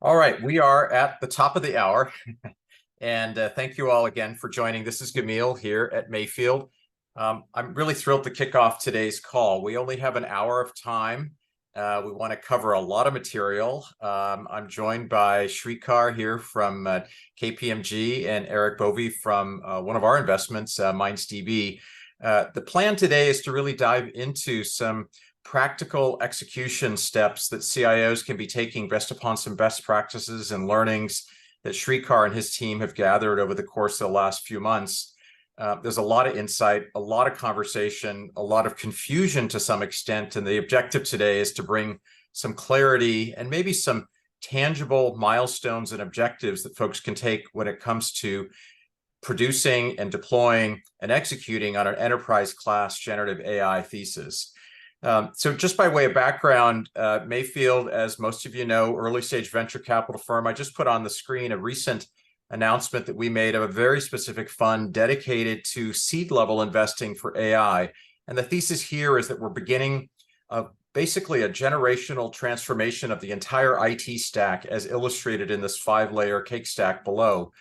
All right, we are at the top of the hour, and thank you all again for joining. This is Gamil here at Mayfield. I'm really thrilled to kick off today's call. We only have an hour of time. We want to cover a lot of material. I'm joined by Sreekar here from KPMG and Erik Bovee from one of our investments, MindsDB. The plan today is to really dive into some practical execution steps that CIOs can be taking based upon some best practices and learnings that Sreekar and his team have gathered over the course of the last few months. There's a lot of insight, a lot of conversation, a lot of confusion to some extent, and the objective today is to bring some clarity and maybe some tangible milestones and objectives that folks can take when it comes to producing and deploying and executing on an enterprise class generative AI thesis. So just by way of background, Mayfield, as most of you know, early stage venture capital firm. I just put on the screen a recent announcement that we made of a very specific fund dedicated to seed level investing for AI. And the thesis here is that we're beginning basically a generational transformation of the entire IT stack as illustrated in this 5-layer cake stack below.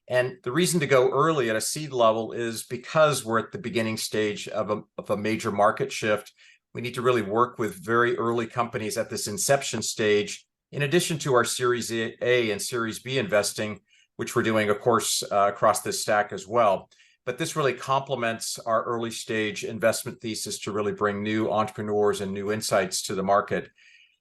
And the reason to go early at a seed level is because we're at the beginning stage of a major market shift. We need to really work with very early companies at this inception stage, in addition to our Series A and Series B investing, which we're doing, of course, across this stack as well. But this really complements our early stage investment thesis to really bring new entrepreneurs and new insights to the market.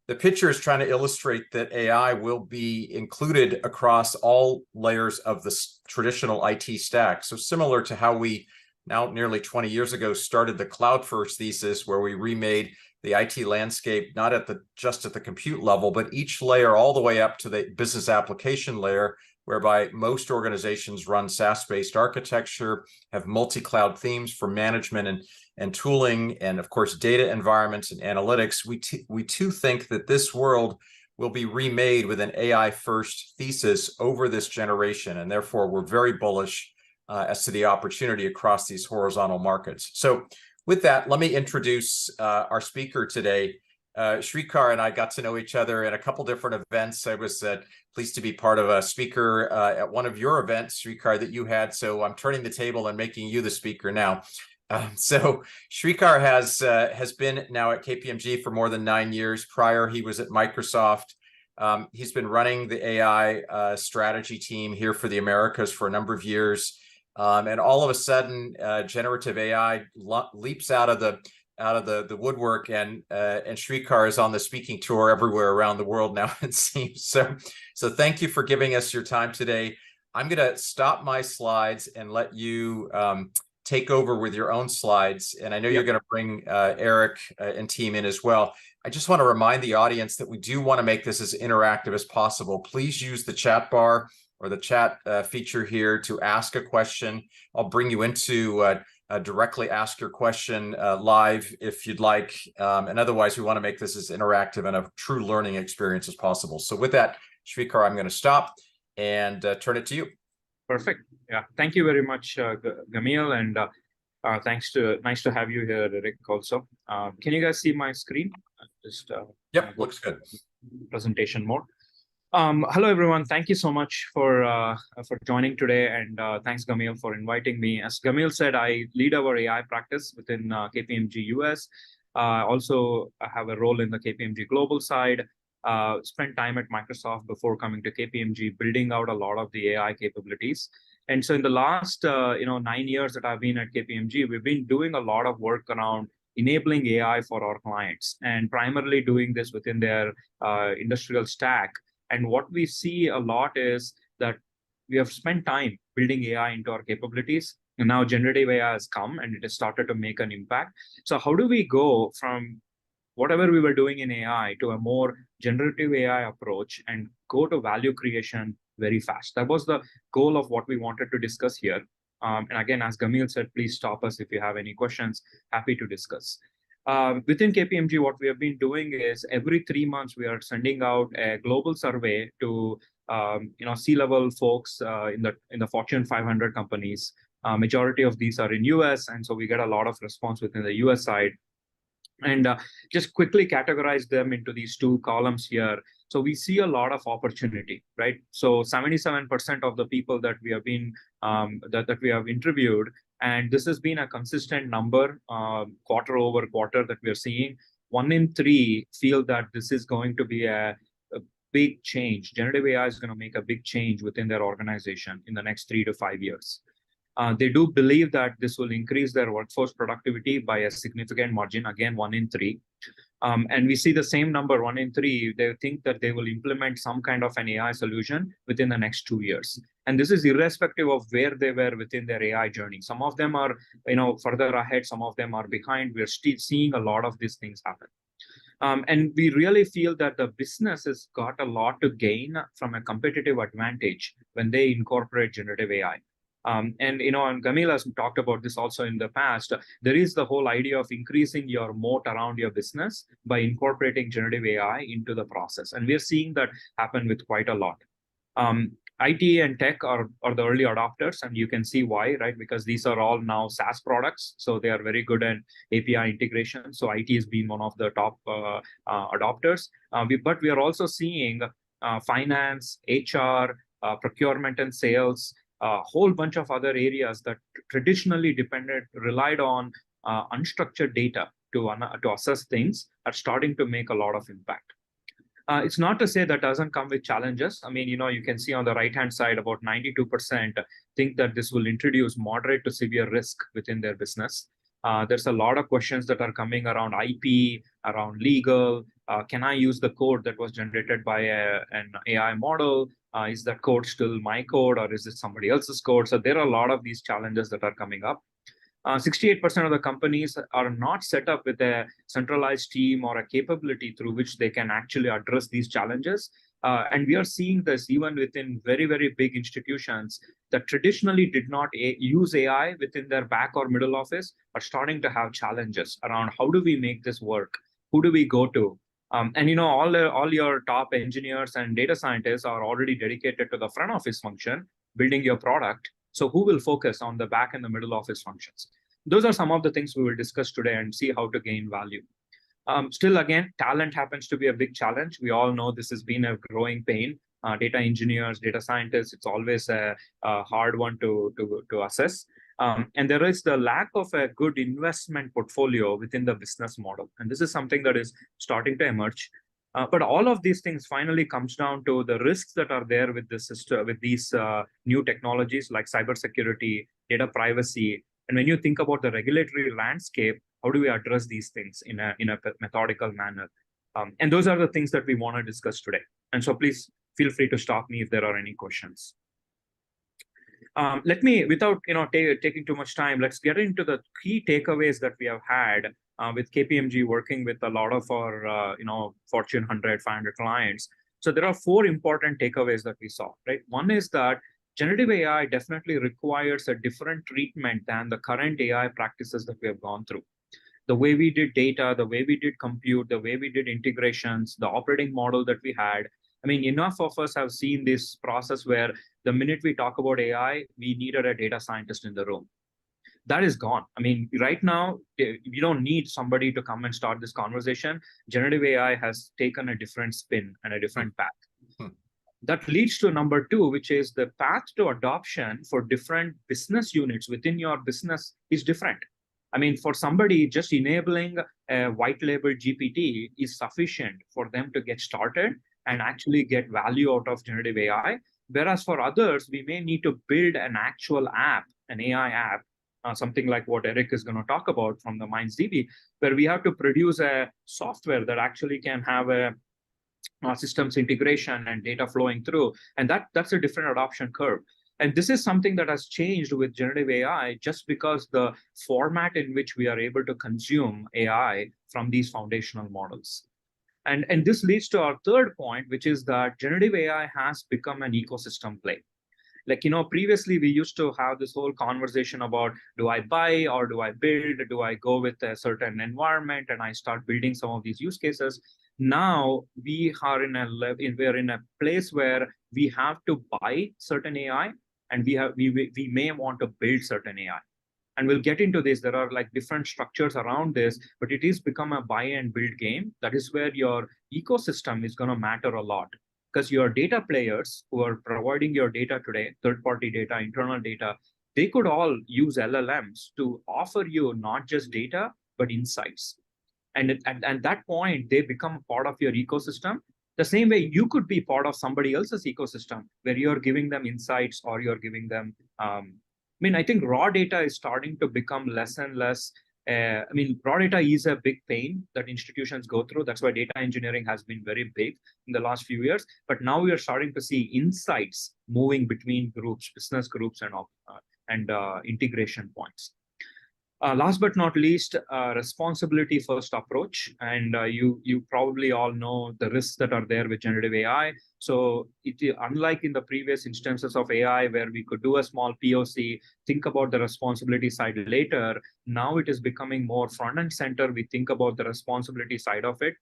The picture is trying to illustrate that AI will be included across all layers of the traditional IT stack. So similar to how we now nearly 20 years ago started the cloud first thesis, where we remade the IT landscape not just at the compute level, but each layer all the way up to the business application layer, whereby most organizations run SaaS-based architecture, have multi-cloud themes for management and tooling, and of course data environments and analytics. We too think that this world will be remade with an AI first thesis over this generation, and therefore we're very bullish as to the opportunity across these horizontal markets. So with that, let me introduce our speaker today. Sreekar and I got to know each other at a couple different events. I was pleased to be part of a speaker at one of your events, Sreekar, that you had. So I'm turning the table and making you the speaker now. So Sreekar has been now at KPMG for more than 9 years. Prior, he was at Microsoft. He's been running the AI strategy team here for the Americas for a number of years. And all of a sudden, generative AI leaps out of the woodwork, and Sreekar is on the speaking tour everywhere around the world now, it seems. So thank you for giving us your time today. I'm going to stop my slides and let you take over with your own slides. And I know you're going to bring Erik and team in as well. I just want to remind the audience that we do want to make this as interactive as possible. Please use the chat bar or the chat feature here to ask a question. I'll bring you into directly ask your question live if you'd like. And otherwise, we want to make this as interactive and a true learning experience as possible. So with that, Sreekar, I'm going to stop and turn it to you. Perfect. Yeah, thank you very much, Gamil, and nice to have you here, Erik, also. Can you guys see my screen? Yep, looks good. Presentation mode. Hello, everyone. Thank you so much for joining today, and thanks, Gamil, for inviting me. As Gamil said, I lead our AI practice within KPMG US. Also, I have a role in the KPMG global side. Spent time at Microsoft before coming to KPMG, building out a lot of the AI capabilities. And so, in the last 9 years that I've been at KPMG, we've been doing a lot of work around enabling AI for our clients, and primarily doing this within their industrial stack. And what we see a lot is that we have spent time building AI into our capabilities, and now generative AI has come and it has started to make an impact. So how do we go from whatever we were doing in AI to a more generative AI approach and go to value creation very fast? That was the goal of what we wanted to discuss here. And again, as Gamil said, please stop us if you have any questions. Happy to discuss. Within KPMG, what we have been doing is every 3 months, we are sending out a global survey to C-level folks in the Fortune 500 companies. Majority of these are in US, and so we get a lot of response within the US side. And just quickly categorize them into these two columns here. So we see a lot of opportunity, right? So 77% of the people that we have been that we have interviewed, and this has been a consistent number quarter over quarter that we are seeing. 1 in 3 feel that this is going to be a big change. Generative AI is going to make a big change within their organization in the next 3 to 5 years. They do believe that this will increase their workforce productivity by a significant margin, again, 1 in 3. And we see the same number, 1 in 3, they think that they will implement some kind of an AI solution within the next 2 years. And this is irrespective of where they were within their AI journey. Some of them are, further ahead, some of them are behind. We're still seeing a lot of these things happen. And we really feel that the business has got a lot to gain from a competitive advantage when they incorporate generative AI. And Gamil has talked about this also in the past. There is the whole idea of increasing your moat around your business by incorporating generative AI into the process. And we're seeing that happen with quite a lot. IT and tech are the early adopters, and you can see why, right? Because these are all now SaaS products, so they are very good at API integration. So IT has been one of the top adopters. But we are also seeing finance, HR, procurement and sales, a whole bunch of other areas that traditionally relied on unstructured data to assess things are starting to make a lot of impact. It's not to say that doesn't come with challenges. I mean, you can see on the right-hand side, about 92% think that this will introduce moderate to severe risk within their business. There's a lot of questions that are coming around IP, around legal. Can I use the code that was generated by an AI model? Is that code still my code, or is it somebody else's code? So there are a lot of these challenges that are coming up. 68% of the companies are not set up with a centralized team or a capability through which they can actually address these challenges. And we are seeing this even within very, very big institutions that traditionally did not use AI within their back or middle office are starting to have challenges around how do we make this work? Who do we go to? And all your top engineers and data scientists are already dedicated to the front office function, building your product. So who will focus on the back and the middle office functions? Those are some of the things we will discuss today and see how to gain value. Still, again, talent happens to be a big challenge. We all know this has been a growing pain. Data engineers, data scientists, it's always a hard one to assess. And there is the lack of a good investment portfolio within the business model. And this is something that is starting to emerge. But all of these things finally comes down to the risks that are there with this system, with these new technologies like cybersecurity, data privacy. And when you think about the regulatory landscape, how do we address these things in a methodical manner? And those are the things that we want to discuss today. And so please feel free to stop me if there are any questions. Let me, without taking too much time, let's get into the key takeaways that we have had with KPMG working with a lot of our Fortune 100, 500 clients. So there are 4 important takeaways that we saw, right? One is that generative AI definitely requires a different treatment than the current AI practices that we have gone through. The way we did data, the way we did compute, the way we did integrations, the operating model that we had. I mean, enough of us have seen this process where the minute we talk about AI, we needed a data scientist in the room. That is gone. I mean, right now, you don't need somebody to come and start this conversation. Generative AI has taken a different spin and a different path. That leads to number 2, which is the path to adoption for different business units within your business is different. I mean, for somebody, just enabling a white label GPT is sufficient for them to get started and actually get value out of generative AI. Whereas for others, we may need to build an actual app, an AI app, something like what Erik is going to talk about from the MindsDB, where we have to produce a software that actually can have a systems integration and data flowing through. And that's a different adoption curve. And this is something that has changed with generative AI just because the format in which we are able to consume AI from these foundational models. And this leads to our third point, which is that generative AI has become an ecosystem play. Like, previously we used to have this whole conversation about, do I buy or do I build? Do I go with a certain environment and I start building some of these use cases? Now we are in a place where we have to buy certain AI and we may want to build certain AI. And we'll get into this. There are like different structures around this, but it is become a buy and build game. That is where your ecosystem is going to matter a lot, because your data players who are providing your data today, third-party data, internal data, they could all use LLMs to offer you not just data, but insights. And at that point, they become part of your ecosystem. The same way you could be part of somebody else's ecosystem where you're giving them insights or you're giving them. I think raw data is starting to become less and less. Raw data is a big pain that institutions go through. That's why data engineering has been very big in the last few years. But now we are starting to see insights moving between groups, business groups, and integration points. Last but not least, responsibility first approach. And you probably all know the risks that are there with generative AI. So unlike in the previous instances of AI where we could do a small POC, think about the responsibility side later, now it is becoming more front and center. We think about the responsibility side of it.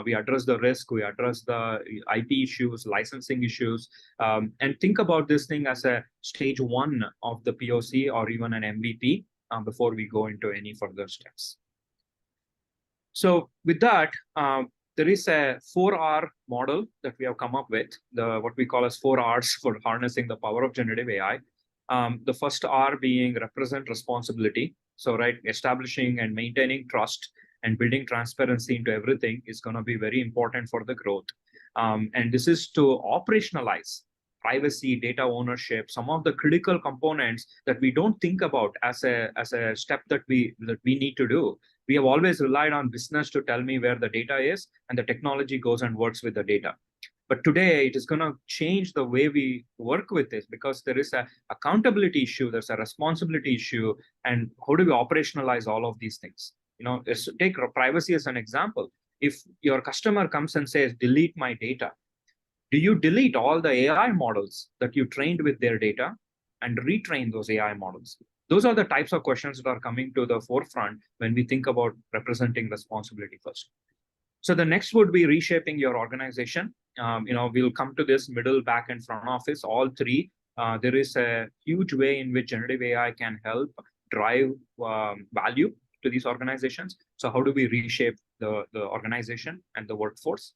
We address the risk, we address the IP issues, licensing issues, and think about this thing as a stage one of the POC or even an MVP. Before we go into any further steps. So with that, there is a 4R model that we have come up with, what we call as 4 Rs for harnessing the power of generative AI. The first R being represent responsibility. So establishing and maintaining trust and building transparency into everything is going to be very important for the growth. And this is to operationalize privacy, data ownership, some of the critical components that we don't think about as a step that we need to do. We have always relied on business to tell me where the data is, and the technology goes and works with the data. But today, it is going to change the way we work with this, because there is an accountability issue, there's a responsibility issue, and how do we operationalize all of these things? Take privacy as an example. If your customer comes and says, delete my data, do you delete all the AI models that you trained with their data and retrain those AI models? Those are the types of questions that are coming to the forefront when we think about representing responsibility first. So the next would be reshaping your organization. We'll come to this middle, back, and front office, all three. There is a huge way in which generative AI can help drive value to these organizations. So how do we reshape the organization and the workforce?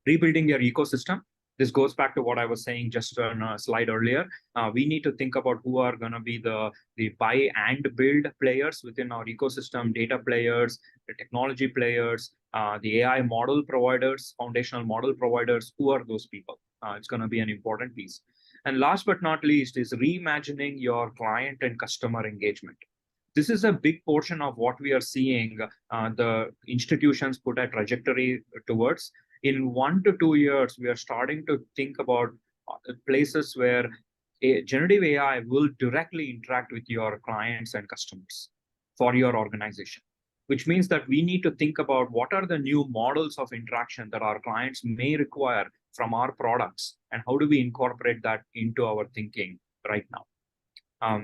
Rebuilding your ecosystem. This goes back to what I was saying just on a slide earlier. We need to think about who are going to be the buy and build players within our ecosystem, data players, the technology players, the AI model providers, foundational model providers. Who are those people? It's going to be an important piece. And last but not least is reimagining your client and customer engagement. This is a big portion of what we are seeing the institutions put a trajectory towards. In 1 to 2 years, we are starting to think about places where generative AI will directly interact with your clients and customers for your organization, which means that we need to think about what are the new models of interaction that our clients may require from our products, and how do we incorporate that into our thinking right now.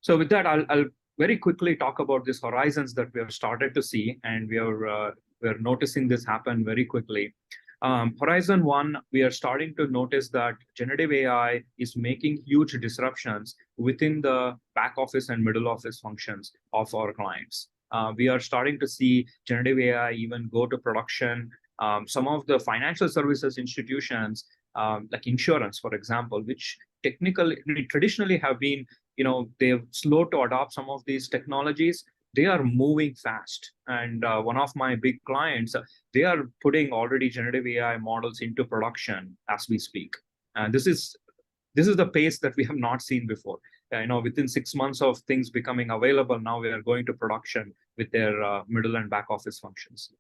So with that, I'll very quickly talk about these horizons that we have started to see, and we're noticing this happen very quickly. Horizon 1, we are starting to notice that generative AI is making huge disruptions within the back office and middle office functions of our clients. We are starting to see generative AI even go to production. Some of the financial services institutions, like insurance, for example, which traditionally have been, they're slow to adopt some of these technologies. They are moving fast. And one of my big clients, they are putting already generative AI models into production as we speak. And this is the pace that we have not seen before. Within 6 months of things becoming available, now we are going to production with their middle and back office functions.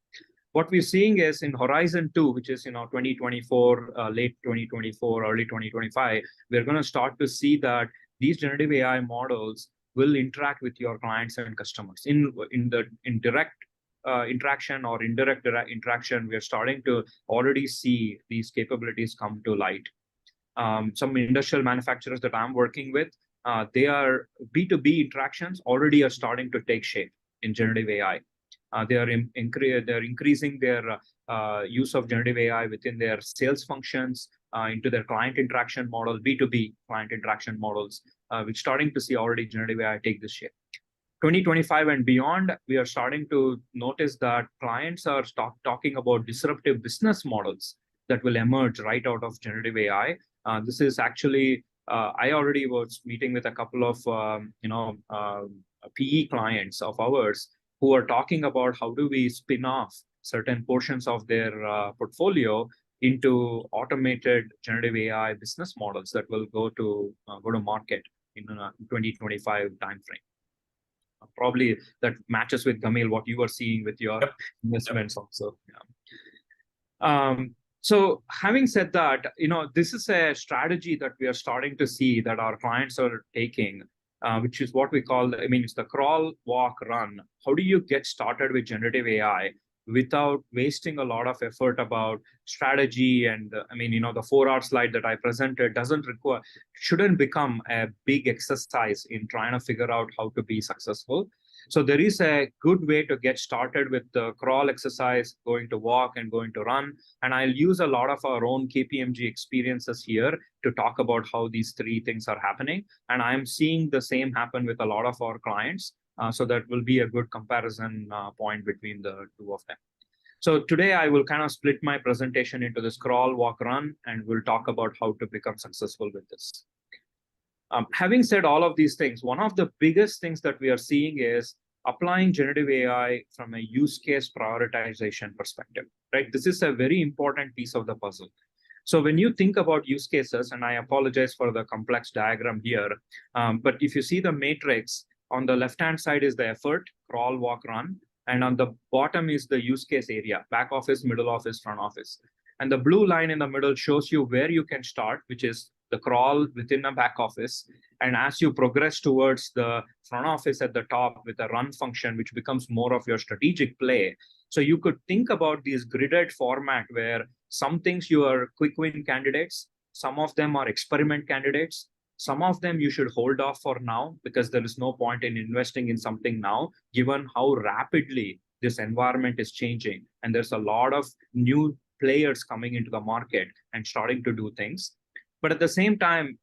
What we're seeing is in Horizon 2, which is 2024, late 2024, early 2025, we're going to start to see that these generative AI models will interact with your clients and customers in direct interaction or indirect interaction. We are starting to already see these capabilities come to light. Some industrial manufacturers that I'm working with, they are B2B interactions already are starting to take shape in generative AI. They are increasing their use of generative AI within their sales functions, into their client interaction model, B2B client interaction models. We're starting to see already generative AI take this shape. 2025 and beyond, we are starting to notice that clients are talking about disruptive business models that will emerge right out of generative AI. This is actually, I already was meeting with a couple of, PE clients of ours who are talking about how do we spin off certain portions of their portfolio into automated generative AI business models that will go to market in 2025 timeframe. Probably that matches with Gamil what you were seeing with your investments also. Yeah. So having said that, this is a strategy that we are starting to see that our clients are taking, which is what we call, it's the crawl, walk, run. How do you get started with generative AI without wasting a lot of effort about strategy? And the 4-hour slide that I presented shouldn't become a big exercise in trying to figure out how to be successful. So there is a good way to get started with the crawl exercise, going to walk and going to run. And I'll use a lot of our own KPMG experiences here to talk about how these three things are happening. And I'm seeing the same happen with a lot of our clients. So that will be a good comparison point between the two of them. So today I will kind of split my presentation into this crawl, walk, run, and we'll talk about how to become successful with this. Having said all of these things, one of the biggest things that we are seeing is applying generative AI from a use case prioritization perspective, right? This is a very important piece of the puzzle. So when you think about use cases, and I apologize for the complex diagram here, but if you see the matrix, on the left-hand side is the effort, crawl, walk, run, and on the bottom is the use case area, back office, middle office, front office. And the blue line in the middle shows you where you can start, which is the crawl within a back office. And as you progress towards the front office at the top with a run function, which becomes more of your strategic play. So you could think about these gridded format where some things you are quick win candidates, some of them are experiment candidates, some of them you should hold off for now because there is no point in investing in something now, given how rapidly this environment is changing. And there's a lot of new players coming into the market and starting to do things. But at the same time,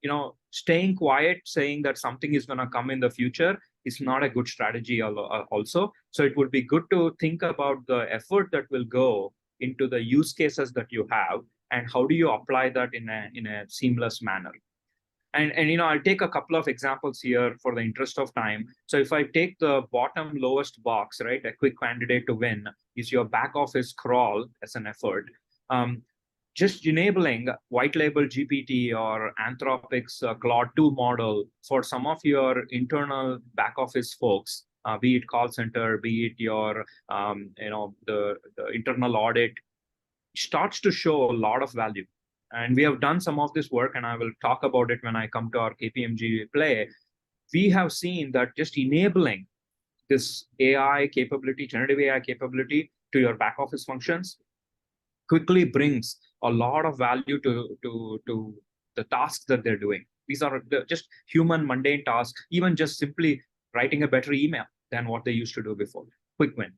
staying quiet, saying that something is going to come in the future is not a good strategy also. So it would be good to think about the effort that will go into the use cases that you have and how do you apply that in a seamless manner. And I'll take a couple of examples here for the interest of time. So if I take the bottom lowest box, right, a quick candidate to win is your back office crawl as an effort. Just enabling white label GPT or Anthropic's Claude 2 model for some of your internal back office folks, be it call center, be it your, the internal audit, starts to show a lot of value. And we have done some of this work, and I will talk about it when I come to our KPMG play. We have seen that just enabling this AI capability, generative AI capability to your back office functions quickly brings a lot of value to the tasks that they're doing. These are just human mundane tasks, even just simply writing a better email than what they used to do before. Quick win.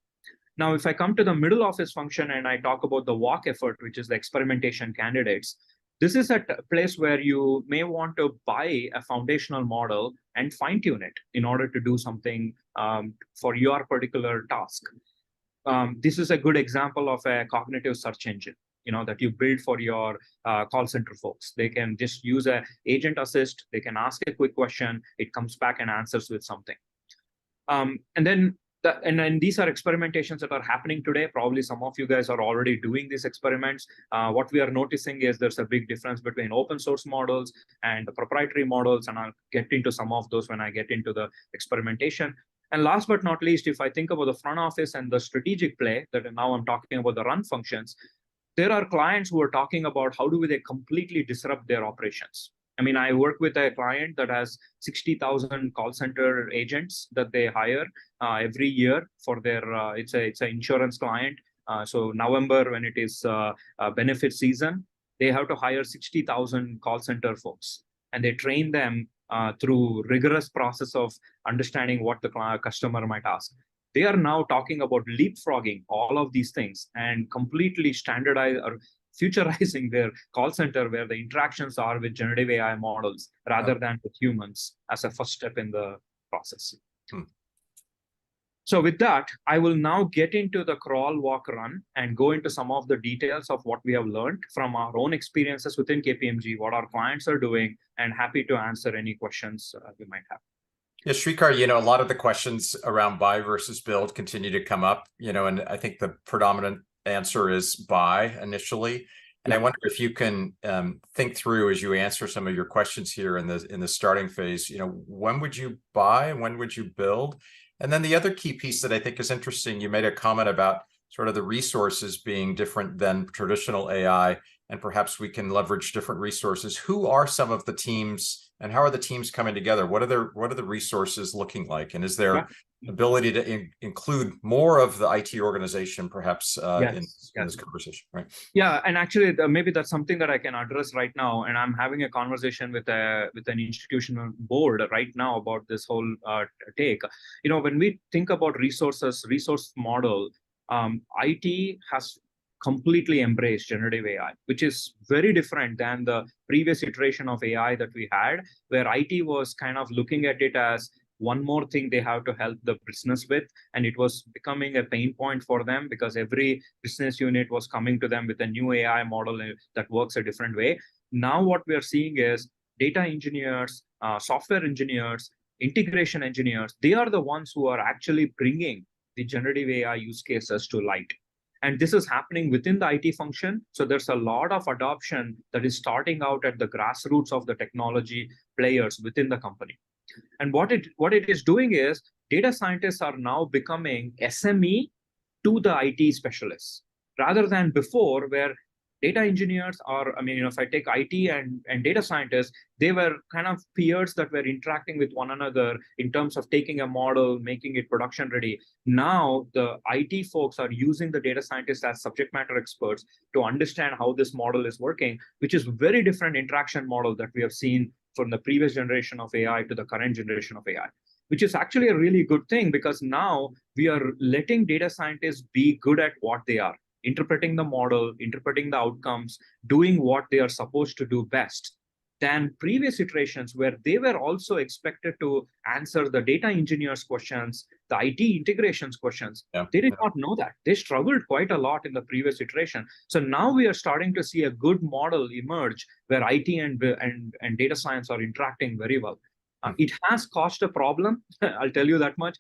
Now, if I come to the middle office function and I talk about the walk effort, which is the experimentation candidates, this is a place where you may want to buy a foundational model and fine tune it in order to do something for your particular task. This is a good example of a cognitive search engine, that you build for your call center folks. They can just use an agent assist. They can ask a quick question. It comes back and answers with something. And then these are experimentations that are happening today. Probably some of you guys are already doing these experiments. What we are noticing is there's a big difference between open source models and the proprietary models. And I'll get into some of those when I get into the experimentation. And last but not least, if I think about the front office and the strategic play, that now I'm talking about the run functions, there are clients who are talking about how do they completely disrupt their operations. I work with a client that has 60,000 call center agents that they hire every year for their, it's an insurance client. So November, when it is benefit season, they have to hire 60,000 call center folks. And they train them through rigorous process of understanding what the customer might ask. They are now talking about leapfrogging all of these things and completely standardize or futurizing their call center where the interactions are with generative AI models rather than with humans as a first step in the process. So with that, I will now get into the crawl, walk, run, and go into some of the details of what we have learned from our own experiences within KPMG, what our clients are doing, and happy to answer any questions you might have. Yeah, Sreekar, a lot of the questions around buy versus build continue to come up, and I think the predominant answer is buy initially. And I wonder if you can think through as you answer some of your questions here in the starting phase, when would you buy and when would you build? And then the other key piece that I think is interesting, you made a comment about sort of the resources being different than traditional AI, and perhaps we can leverage different resources. Who are some of the teams and how are the teams coming together? What are the resources looking like? And is there ability to include more of the IT organization perhaps in this conversation, right? Yeah, and actually maybe that's something that I can address right now. And I'm having a conversation with an institutional board right now about this whole take. When we think about resource model, IT has completely embraced generative AI, which is very different than the previous iteration of AI that we had, where IT was kind of looking at it as one more thing they have to help the business with. And it was becoming a pain point for them because every business unit was coming to them with a new AI model that works a different way. Now what we are seeing is data engineers, software engineers, integration engineers, they are the ones who are actually bringing the generative AI use cases to light. And this is happening within the IT function. So there's a lot of adoption that is starting out at the grassroots of the technology players within the company. And what it is doing is data scientists are now becoming SME to the IT specialists, rather than before where data engineers are, if I take IT and data scientists, they were kind of peers that were interacting with one another in terms of taking a model, making it production ready. Now the IT folks are using the data scientists as subject matter experts to understand how this model is working, which is very different interaction model that we have seen from the previous generation of AI to the current generation of AI, which is actually a really good thing because now we are letting data scientists be good at what they are, interpreting the model, interpreting the outcomes, doing what they are supposed to do best, than previous iterations where they were also expected to answer the data engineers' questions, the IT integrations questions. They did not know that. They struggled quite a lot in the previous iteration. So now we are starting to see a good model emerge where IT and data science are interacting very well. It has caused a problem, I'll tell you that much.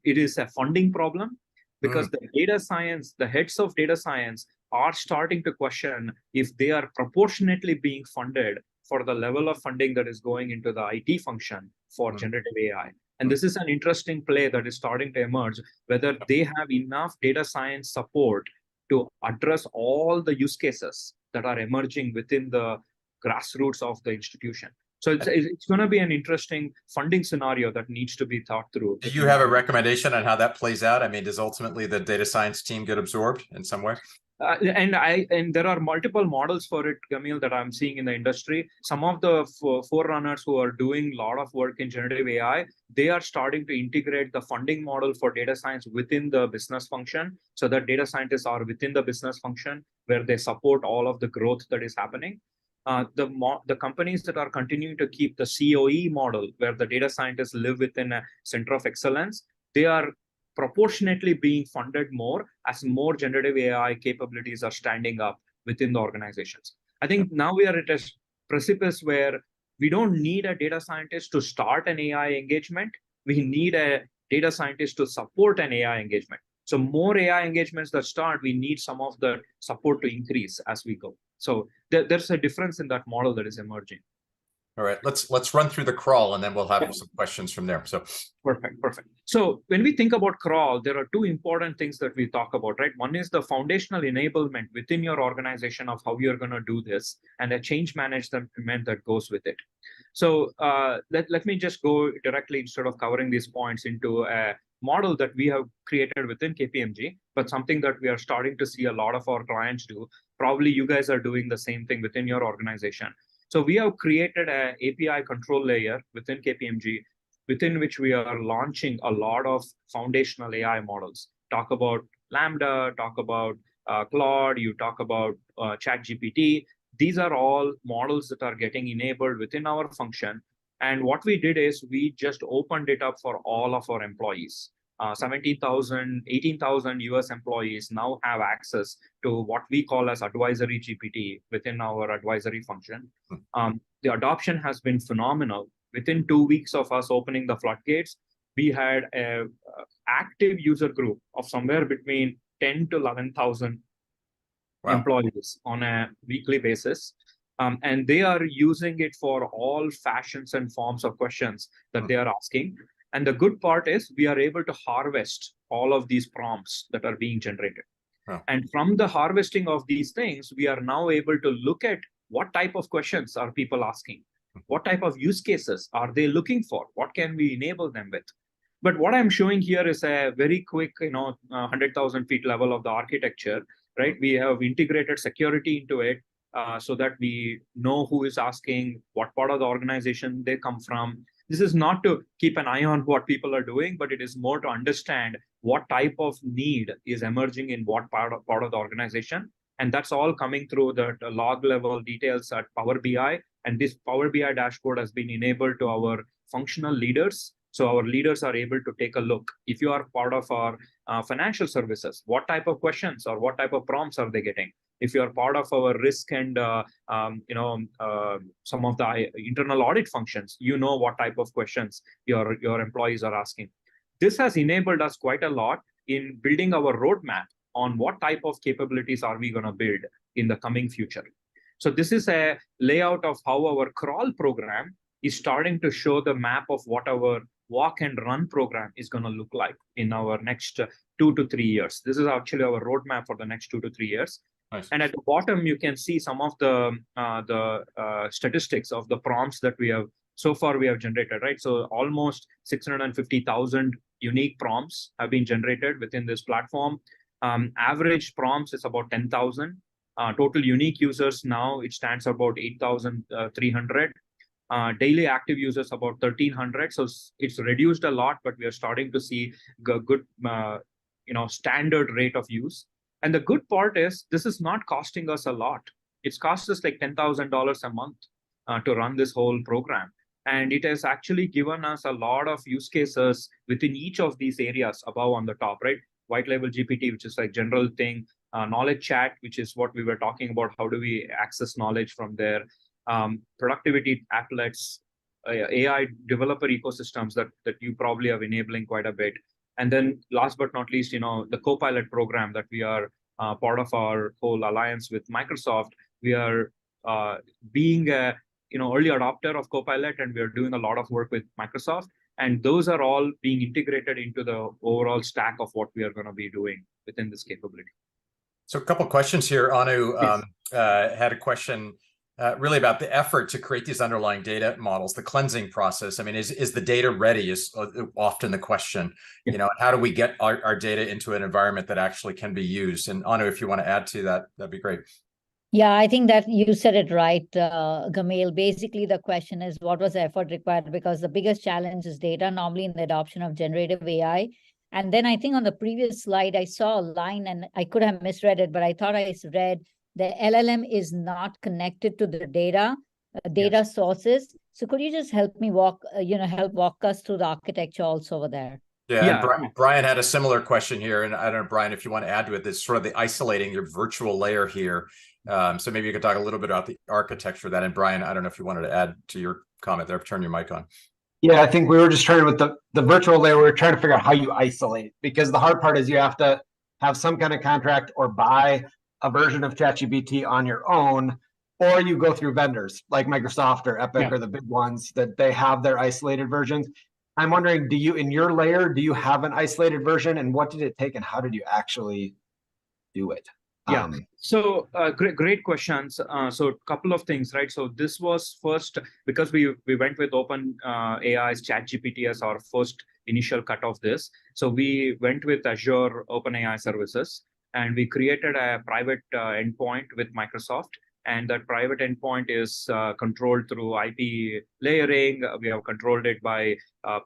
It is a funding problem because the heads of data science are starting to question if they are proportionately being funded for the level of funding that is going into the IT function for generative AI. And this is an interesting play that is starting to emerge, whether they have enough data science support to address all the use cases that are emerging within the grassroots of the institution. So it's going to be an interesting funding scenario that needs to be thought through. Do you have a recommendation on how that plays out? Does ultimately the data science team get absorbed in some way? And there are multiple models for it, Gamil, that I'm seeing in the industry. Some of the forerunners who are doing a lot of work in generative AI, they are starting to integrate the funding model for data science within the business function, so that data scientists are within the business function where they support all of the growth that is happening. The companies that are continuing to keep the COE model, where the data scientists live within a center of excellence, they are proportionately being funded more as more generative AI capabilities are standing up within the organizations. I think now we are at a precipice where we don't need a data scientist to start an AI engagement. We need a data scientist to support an AI engagement. So more AI engagements that start, we need some of the support to increase as we go. So there's a difference in that model that is emerging. All right, let's run through the crawl and then we'll have some questions from there. So perfect. So when we think about crawl, there are two important things that we talk about, right? One is the foundational enablement within your organization of how you're going to do this, and a change management that goes with it. So let me just go directly, instead of covering these points, into a model that we have created within KPMG, but something that we are starting to see a lot of our clients do. Probably you guys are doing the same thing within your organization. So we have created an API control layer within KPMG, within which we are launching a lot of foundational AI models. Talk about Lambda, talk about Claude, you talk about ChatGPT. These are all models that are getting enabled within our function. And what we did is we just opened it up for all of our employees. 17,000, 18,000 US employees now have access to what we call as advisory GPT within our advisory function. The adoption has been phenomenal. Within 2 weeks of us opening the floodgates, we had an active user group of somewhere between 10 to 11,000 employees on a weekly basis. And they are using it for all fashions and forms of questions that they are asking. And the good part is we are able to harvest all of these prompts that are being generated. And from the harvesting of these things, we are now able to look at what type of questions are people asking? What type of use cases are they looking for? What can we enable them with? But what I'm showing here is a very quick, 100,000 feet level of the architecture, right? We have integrated security into it so that we know who is asking, what part of the organization they come from. This is not to keep an eye on what people are doing, but it is more to understand what type of need is emerging in what part of the organization. And that's all coming through the log level details at Power BI. And this Power BI dashboard has been enabled to our functional leaders. So our leaders are able to take a look. If you are part of our financial services, what type of questions or what type of prompts are they getting? If you are part of our risk and some of the internal audit functions, you know what type of questions your employees are asking. This has enabled us quite a lot in building our roadmap on what type of capabilities are we going to build in the coming future. So this is a layout of how our crawl program is starting to show the map of what our walk and run program is going to look like in our next 2 to 3 years. This is actually our roadmap for the next 2 to 3 years. Nice. And at the bottom, you can see some of the statistics of the prompts that we have generated, right? So almost 650,000 unique prompts have been generated within this platform. Average prompts is about 10,000. Total unique users now, it stands about 8,300. Daily active users about 1,300. So it's reduced a lot, but we are starting to see good, standard rate of use. And the good part is this is not costing us a lot. It's cost us like $10,000 a month to run this whole program. And it has actually given us a lot of use cases within each of these areas above on the top, right? White label GPT, which is like general thing, knowledge chat, which is what we were talking about. How do we access knowledge from there? Productivity applets, AI developer ecosystems that you probably are enabling quite a bit. And then last but not least, the Copilot program that we are part of our whole alliance with Microsoft. We are being a early adopter of Copilot, and we are doing a lot of work with Microsoft. And those are all being integrated into the overall stack of what we are going to be doing within this capability. So a couple of questions here. Anu Yes. had a question really about the effort to create these underlying data models, the cleansing process. I mean, is the data ready is often the question, how do we get our data into an environment that actually can be used? And Anu, if you want to add to that, that'd be great. Yeah, I think that you said it right, Gamil. Basically, the question is what was the effort required? Because the biggest challenge is data, normally in the adoption of generative AI. And then I think on the previous slide, I saw a line and I could have misread it, but I thought I read the LLM is not connected to the data yes. sources. So could you just help me walk us through the architecture also over there? Yeah. And Brian had a similar question here. And I don't know, Brian, if you want to add to it, this sort of the isolating your virtual layer here. So maybe you could talk a little bit about the architecture of that. And Brian, I don't know if you wanted to add to your comment there. Turn your mic on. Yeah, I think we were just trying with the virtual layer, we were trying to figure out how you isolate it, because the hard part is you have to have some kind of contract or buy a version of ChatGPT on your own, or you go through vendors like Microsoft or Epic or the big ones that they have their isolated versions. I'm wondering, do you, in your layer, do you have an isolated version, and what did it take and how did you actually do it? Yeah, so great questions. So a couple of things, right? So this was first, because we went with Open AI's ChatGPT as our first initial cut of this. So we went with Azure OpenAI services, and we created a private endpoint with Microsoft. And that private endpoint is controlled through IP layering. We have controlled it by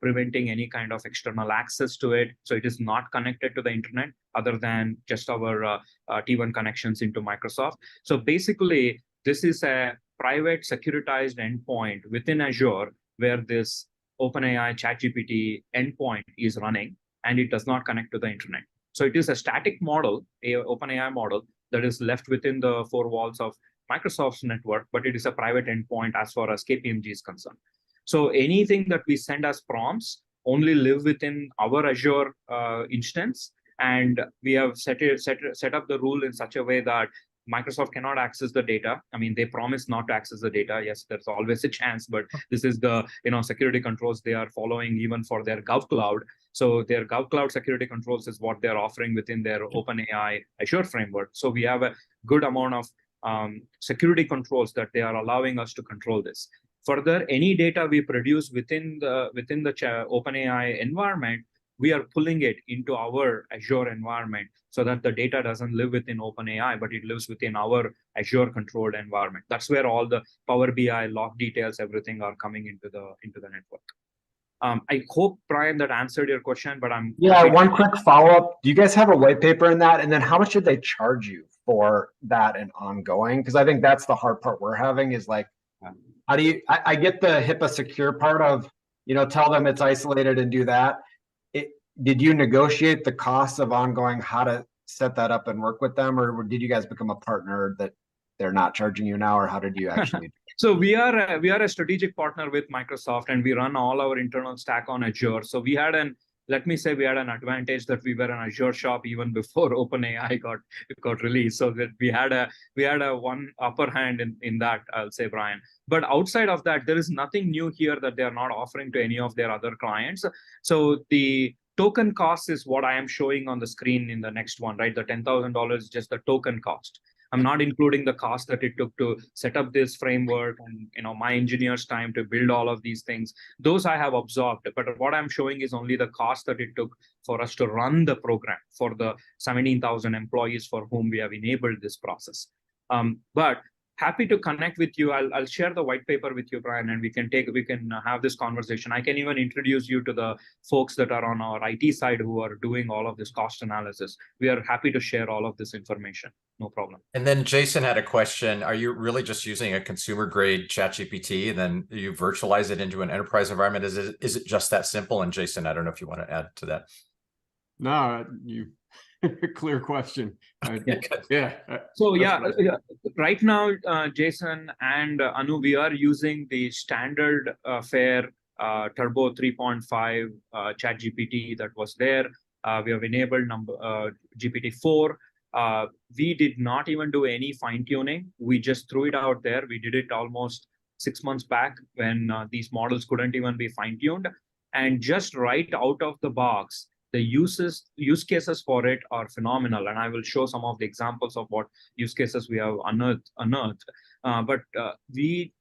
preventing any kind of external access to it. So it is not connected to the internet other than just our T1 connections into Microsoft. So basically, this is a private securitized endpoint within Azure where this OpenAI ChatGPT endpoint is running. and it does not connect to the internet. So it is a static model, a OpenAI model that is left within the four walls of Microsoft's network, but it is a private endpoint as far as KPMG is concerned. So anything that we send as prompts only live within our Azure instance, and we have set up the rule in such a way that Microsoft cannot access the data. I mean, they promise not to access the data. Yes, there's always a chance, but this is the security controls they are following even for their GovCloud. So their GovCloud security controls is what they're offering within their OpenAI Azure framework. So we have a good amount of security controls that they are allowing us to control this. Further, any data we produce within the OpenAI environment, we are pulling it into our Azure environment so that the data doesn't live within OpenAI, but it lives within our Azure controlled environment. That's where all the Power BI, log details, everything are coming into the network. I hope, Brian, that answered your question, but I'm... Yeah, one quick follow-up. Do you guys have a white paper in that? And then how much did they charge you for that and ongoing? Because I think that's the hard part we're having is like, how do you, I get the HIPAA secure part of, tell them it's isolated and do that. Did you negotiate the costs of ongoing, how to set that up and work with them? Or did you guys become a partner that they're not charging you now? Or how did you actually? So we are a strategic partner with Microsoft, and we run all our internal stack on Azure. So we had an advantage that we were an Azure shop even before OpenAI got released. So that we had a one upper hand in that, I'll say, Brian. But outside of that, there is nothing new here that they are not offering to any of their other clients. So the token cost is what I am showing on the screen in the next one, right? The $10,000 is just the token cost. I'm not including the cost that it took to set up this framework and my engineers' time to build all of these things. Those I have absorbed, but what I'm showing is only the cost that it took for us to run the program for the 17,000 employees for whom we have enabled this process. But happy to connect with you. I'll share the white paper with you, Brian, and we can have this conversation. I can even introduce you to the folks that are on our IT side who are doing all of this cost analysis. We are happy to share all of this information. No problem. And then Jason had a question. Are you really just using a consumer grade ChatGPT and then you virtualize it into an enterprise environment? Is it just that simple? And Jason, I don't know if you want to add to that. No, clear question. Yeah. So right now, Jason and Anu, we are using the standard fare Turbo 3.5 ChatGPT that was there. We have enabled GPT-4. We did not even do any fine tuning. We just threw it out there. We did it almost 6 months back when these models couldn't even be fine tuned. And just right out of the box, the use cases for it are phenomenal, and I will show some of the examples of what use cases we have unearthed. But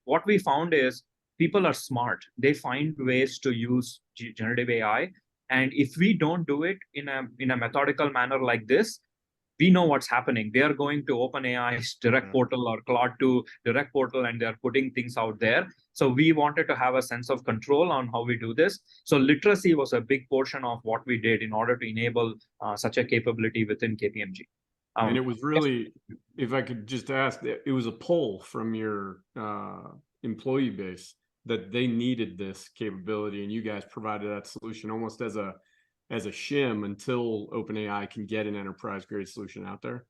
what we found is people are smart. They find ways to use generative AI, and if we don't do it in a methodical manner like this, we know what's happening. They are going to OpenAI's direct portal or Claude 2 direct portal, and they're putting things out there. So we wanted to have a sense of control on how we do this. So literacy was a big portion of what we did in order to enable such a capability within KPMG. And it was really, if I could just ask, it was a poll from your employee base that they needed this capability, and you guys provided that solution almost as a shim until OpenAI can get an enterprise grade solution out there?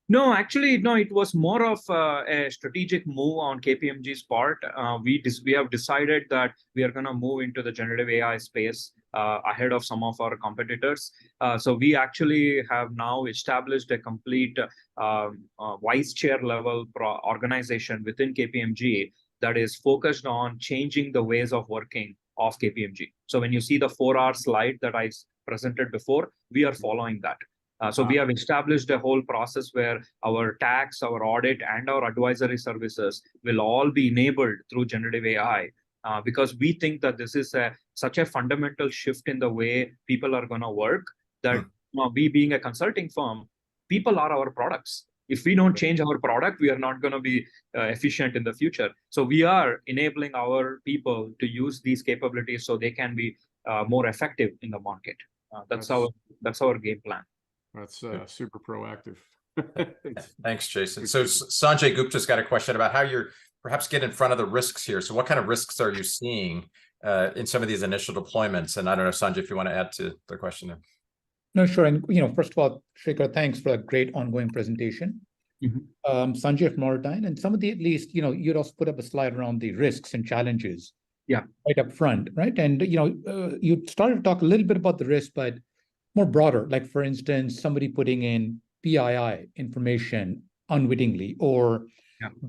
No, actually, no, it was more of a strategic move on KPMG's part. We have decided that we are going to move into the generative AI space ahead of some of our competitors. So we actually have now established a complete vice chair level organization within KPMG that is focused on changing the ways of working of KPMG. So when you see the 4R slide that I presented before, we are following that. So we have established a whole process where our tax, our audit, and our advisory services will all be enabled through generative AI because we think that this is such a fundamental shift in the way people are going to work that we being a consulting firm, people are our products. If we don't change our product, we are not going to be efficient in the future. So we are enabling our people to use these capabilities so they can be more effective in the market. That's our game plan. That's super proactive. Thanks, Jason. So Sanjay Gupta's got a question about how you're perhaps get in front of the risks here. So what kind of risks are you seeing in some of these initial deployments. And I don't know, Sanjay, if you want to add to the question there. No, sure. And, first of all, Sreekar, thanks for a great ongoing presentation. Sanjay from Maritime, and some of the, at least, you'd also put up a slide around the risks and challenges. Yeah. Right up front, right? And, you started to talk a little bit about the risk, but more broader, like, for instance, somebody putting in PII information unwittingly, or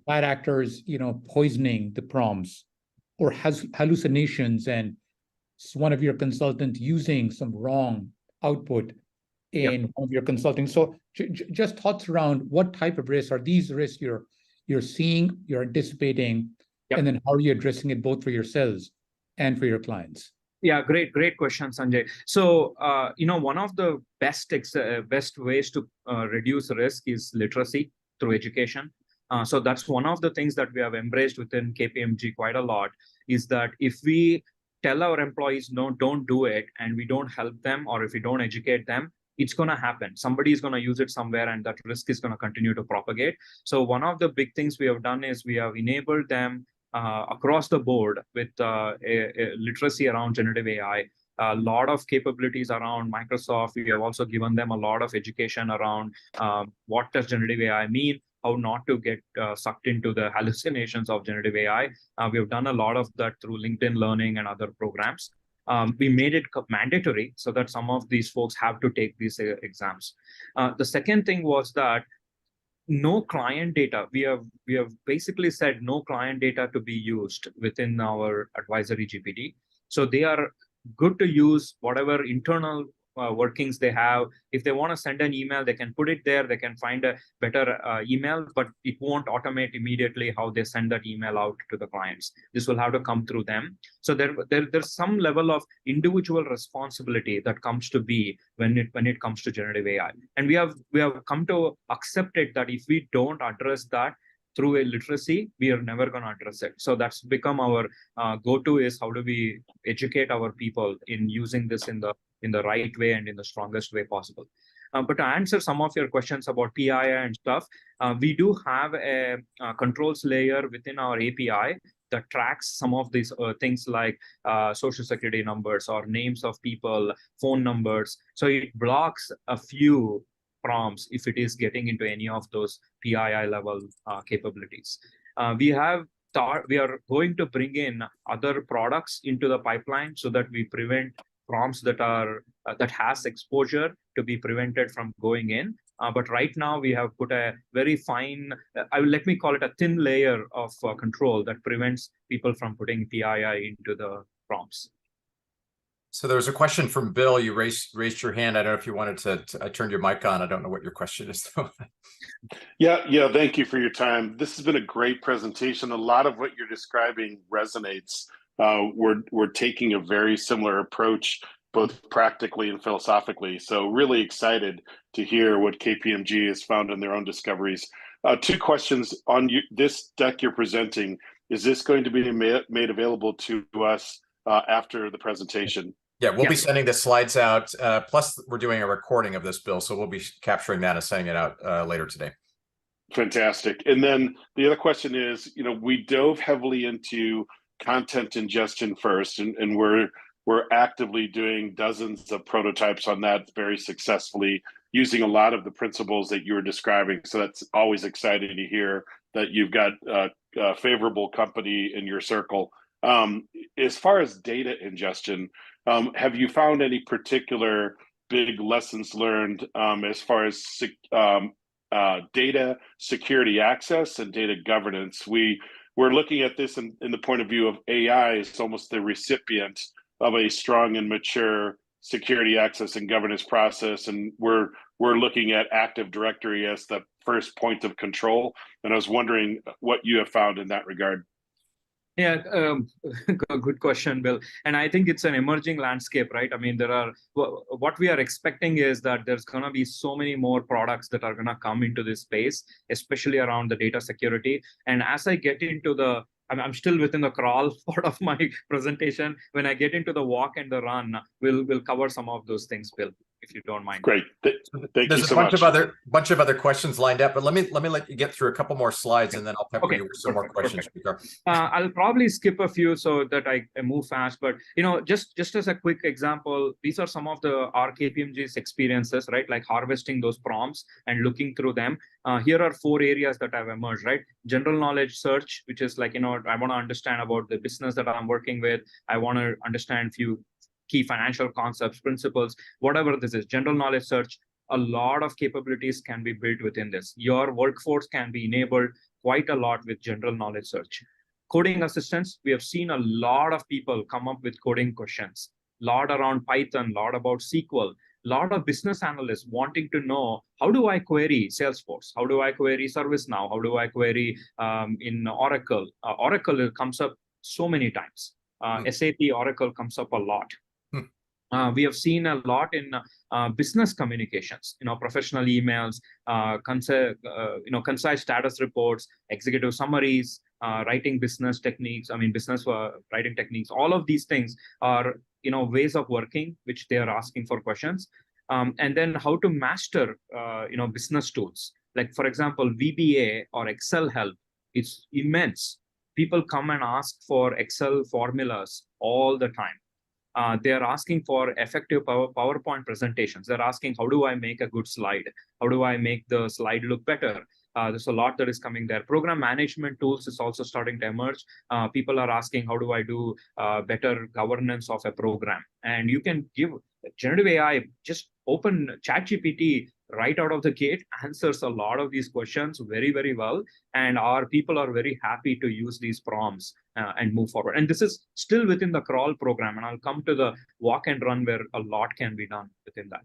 bad actors, poisoning the prompts, or has hallucinations, and one of your consultants using some wrong output in one of your consulting. So just thoughts around what type of risks are these risks you're seeing, you're anticipating, and then how are you addressing it both for yourselves and for your clients? Yeah, great question, Sanjay. So, one of the best ways to reduce risk is literacy through education. So that's one of the things that we have embraced within KPMG quite a lot, is that if we tell our employees, no, don't do it, and we don't help them, or if we don't educate them, it's going to happen. Somebody is going to use it somewhere, and that risk is going to continue to propagate. So one of the big things we have done is we have enabled them across the board with a literacy around generative AI, a lot of capabilities around Microsoft. We have also given them a lot of education around what does generative AI mean, how not to get sucked into the hallucinations of generative AI. We have done a lot of that through LinkedIn Learning and other programs. We made it mandatory so that some of these folks have to take these exams. The second thing was that no client data. We have basically said no client data to be used within our advisory GPT. So they are good to use whatever internal workings they have. If they want to send an email, they can put it there. They can find a better email, but it won't automate immediately how they send that email out to the clients. This will have to come through them. So there's some level of individual responsibility that comes to be when it comes to generative AI. And we have come to accept it that if we don't address that through a literacy, we are never going to address it. So that's become our go-to, is how do we educate our people in using this in the right way and in the strongest way possible. But to answer some of your questions about PII and stuff, we do have a controls layer within our API that tracks some of these things like social security numbers or names of people, phone numbers. So it blocks a few prompts if it is getting into any of those PII level capabilities. We are going to bring in other products into the pipeline so that we prevent prompts that has exposure to be prevented from going in. But right now we have put a very fine, let me call it a thin layer of control that prevents people from putting PII into the prompts. So there was a question from Bill. You raised your hand. I don't know if you wanted to I turned your mic on. I don't know what your question is, though. Yeah. Thank you for your time. This has been a great presentation. A lot of what you're describing resonates. We're taking a very similar approach, both practically and philosophically. So really excited to hear what KPMG has found in their own discoveries. Two questions on this deck you're presenting. Is this going to be made available to us after the presentation? Yeah, we'll be sending the slides out. Plus, we're doing a recording of this, Bill, so we'll be capturing that and sending it out later today. Fantastic. And then the other question is, we dove heavily into content ingestion first, and we're actively doing dozens of prototypes on that very successfully, using a lot of the principles that you were describing. So that's always exciting to hear that you've got a favorable company in your circle. As far as data ingestion, have you found any particular big lessons learned as far as data security access and data governance? We're looking at this in the point of view of AI as almost the recipient of a strong and mature security access and governance process, and we're looking at Active Directory as the first point of control. And I was wondering what you have found in that regard. Yeah, good question, Bill. And I think it's an emerging landscape, right? I mean, what we are expecting is that there's going to be so many more products that are going to come into this space, especially around the data security. And as I get into I'm still within the crawl part of my presentation. When I get into the walk and the run, we'll cover some of those things, Bill. if you don't mind. Great. Thank you There's so a bunch much. of other questions lined up, but let me let you get through a couple more slides, and then I'll pepper you with some more questions. I'll probably skip a few so that I move fast. But just as a quick example, these are some of our KPMG's experiences, right? Like harvesting those prompts and looking through them. Here are 4 areas that have emerged, right? General knowledge search, which is like, I want to understand about the business that I'm working with. I want to understand few key financial concepts, principles, whatever this is. General knowledge search, a lot of capabilities can be built within this. Your workforce can be enabled quite a lot with general knowledge search. Coding assistance, we have seen a lot of people come up with coding questions, lot around Python, lot about SQL, lot of business analysts wanting to know, how do I query Salesforce? How do I query ServiceNow? How do I query in Oracle? Oracle comes up so many times. SAP Oracle comes up a lot. We have seen a lot in business communications, professional emails, concise status reports, executive summaries, writing business techniques. Business writing techniques. All of these things are, ways of working which they are asking for questions. And then how to master, business tools. Like, for example, VBA or Excel help. It's immense. People come and ask for Excel formulas all the time. They are asking for effective PowerPoint presentations. They're asking, how do I make a good slide? How do I make the slide look better? There's a lot that is coming there. Program management tools is also starting to emerge. People are asking, how do I do better governance of a program? And you can give generative AI, just open ChatGPT right out of the gate, answers a lot of these questions very, very well. And our people are very happy to use these prompts and move forward. And this is still within the crawl program. And I'll come to the walk and run where a lot can be done within that.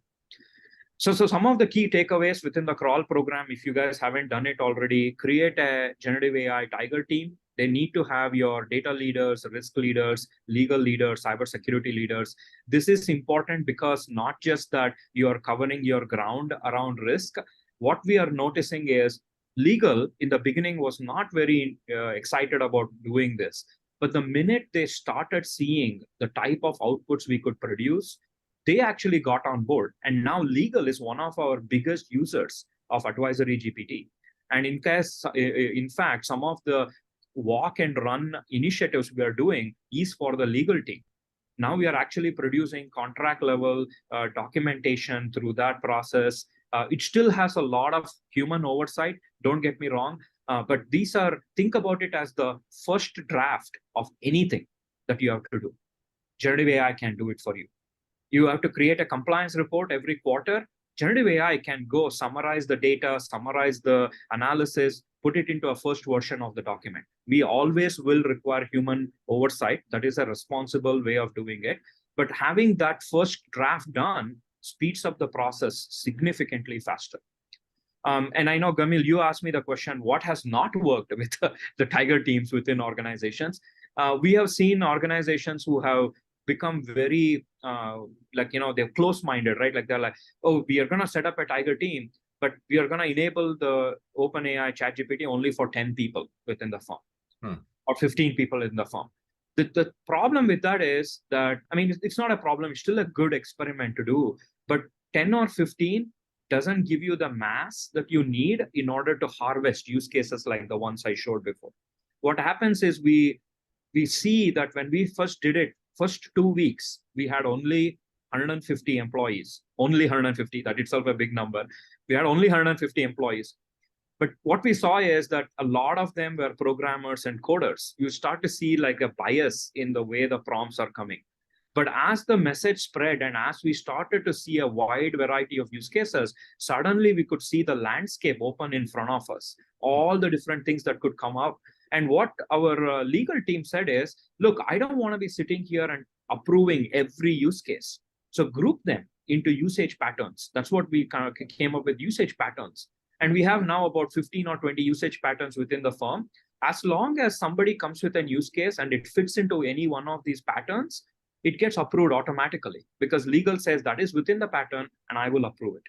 So some of the key takeaways within the crawl program, if you guys haven't done it already, create a generative AI tiger team. They need to have your data leaders, risk leaders, legal leaders, cybersecurity leaders. This is important because not just that you are covering your ground around risk. What we are noticing is legal in the beginning was not very excited about doing this. But the minute they started seeing the type of outputs we could produce, they actually got on board. And now legal is one of our biggest users of advisory GPT. And in fact, some of the walk and run initiatives we are doing is for the legal team. Now we are actually producing contract level documentation through that process. It still has a lot of human oversight, don't get me wrong, but think about it as the first draft of anything that you have to do. Generative AI can do it for you. You have to create a compliance report every quarter. Generative AI can go summarize the data, summarize the analysis, put it into a first version of the document. We always will require human oversight. That is a responsible way of doing it. But having that first draft done speeds up the process significantly faster. And I know, Gamil, you asked me the question, what has not worked with the tiger teams within organizations? We have seen organizations who have become very, they're close-minded, right? Like they're like, oh, we are going to set up a tiger team, but we are going to enable the OpenAI ChatGPT only for 10 people within the firm or 15 people in the firm. The problem with that is that, it's not a problem. It's still a good experiment to do, but 10 or 15 doesn't give you the mass that you need in order to harvest use cases like the ones I showed before. What happens is we see that when we first did it, first 2 weeks, we had only 150 employees, only 150, that itself a big number. We had only 150 employees. But what we saw is that a lot of them were programmers and coders. You start to see like a bias in the way the prompts are coming. But as the message spread and as we started to see a wide variety of use cases, suddenly we could see the landscape open in front of us, all the different things that could come up. And what our legal team said is, look, I don't want to be sitting here and approving every use case. So group them into usage patterns. That's what we kind of came up with, usage patterns. And we have now about 15 or 20 usage patterns within the firm. As long as somebody comes with a use case and it fits into any one of these patterns, it gets approved automatically because legal says that is within the pattern and I will approve it.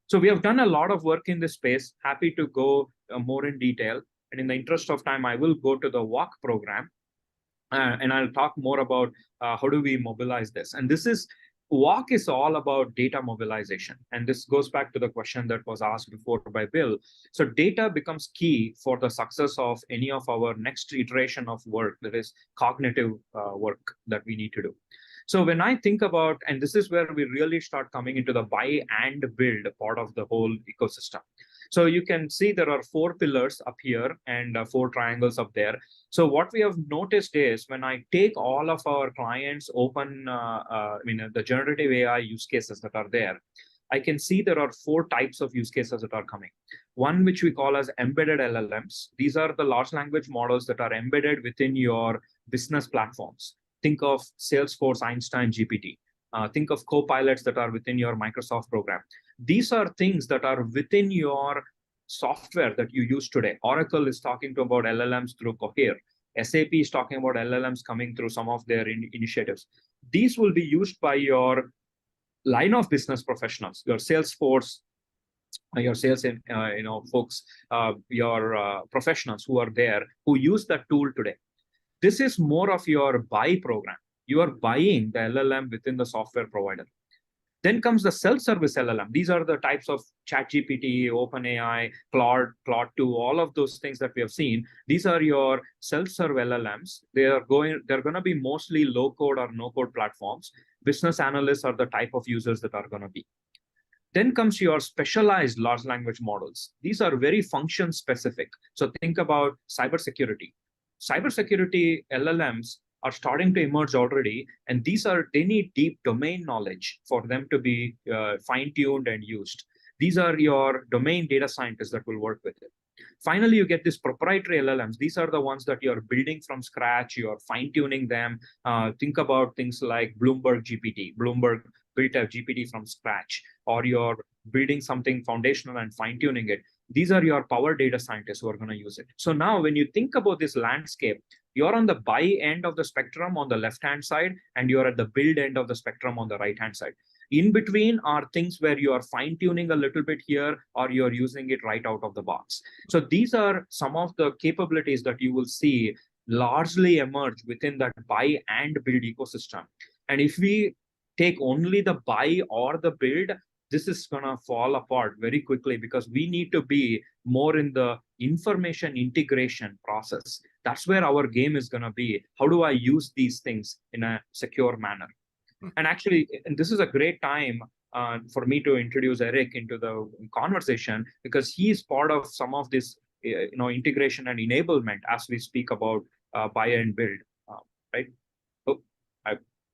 So we have done a lot of work in this space. Happy to go more in detail. And in the interest of time, I will go to the walk program and I'll talk more about how do we mobilize this. And this is Walk is all about data mobilization. And this goes back to the question that was asked before by Bill. So data becomes key for the success of any of our next iteration of work, that is cognitive work that we need to do. So when I think about, and this is where we really start coming into the buy and build part of the whole ecosystem. So you can see there are 4 pillars up here and 4 triangles up there. So what we have noticed is when I take all of our clients open, the generative AI use cases that are there, I can see there are 4 types of use cases that are coming. One, which we call as embedded LLMs. These are the large language models that are embedded within your business platforms. Think of Salesforce Einstein GPT. Think of co-pilots that are within your Microsoft program. These are things that are within your software that you use today. Oracle is talking about LLMs through Cohere. SAP is talking about LLMs coming through some of their initiatives. These will be used by your line of business professionals, your Salesforce, your sales folks, your professionals who are there, who use that tool today. This is more of your buy program. You are buying the LLM within the software provider. Then comes the self-service LLM. These are the types of ChatGPT, OpenAI, Claude 2, all of those things that we have seen. These are your self-serve LLMs. They're going to be mostly low-code or no-code platforms. Business analysts are the type of users that are going to be. Then comes your specialized large language models. These are very function specific. So think about cybersecurity. Cybersecurity LLMs are starting to emerge already, and they need deep domain knowledge for them to be fine-tuned and used. These are your domain data scientists that will work with it. Finally, you get these proprietary LLMs. These are the ones that you're building from scratch. You're fine-tuning them. Think about things like Bloomberg GPT. Bloomberg built a GPT from scratch, or you're building something foundational and fine-tuning it. These are your power data scientists who are going to use it. So now when you think about this landscape, you're on the buy end of the spectrum on the left-hand side, and you're at the build end of the spectrum on the right-hand side. In between are things where you are fine-tuning a little bit here, or you're using it right out of the box. So these are some of the capabilities that you will see largely emerge within that buy and build ecosystem. And if we take only the buy or the build, this is going to fall apart very quickly, because we need to be more in the information integration process. That's where our game is going to be. How do I use these things in a secure manner? And actually, and this is a great time for me to introduce Erik into the conversation, because he is part of some of this integration and enablement as we speak about buy and build, right? Oh,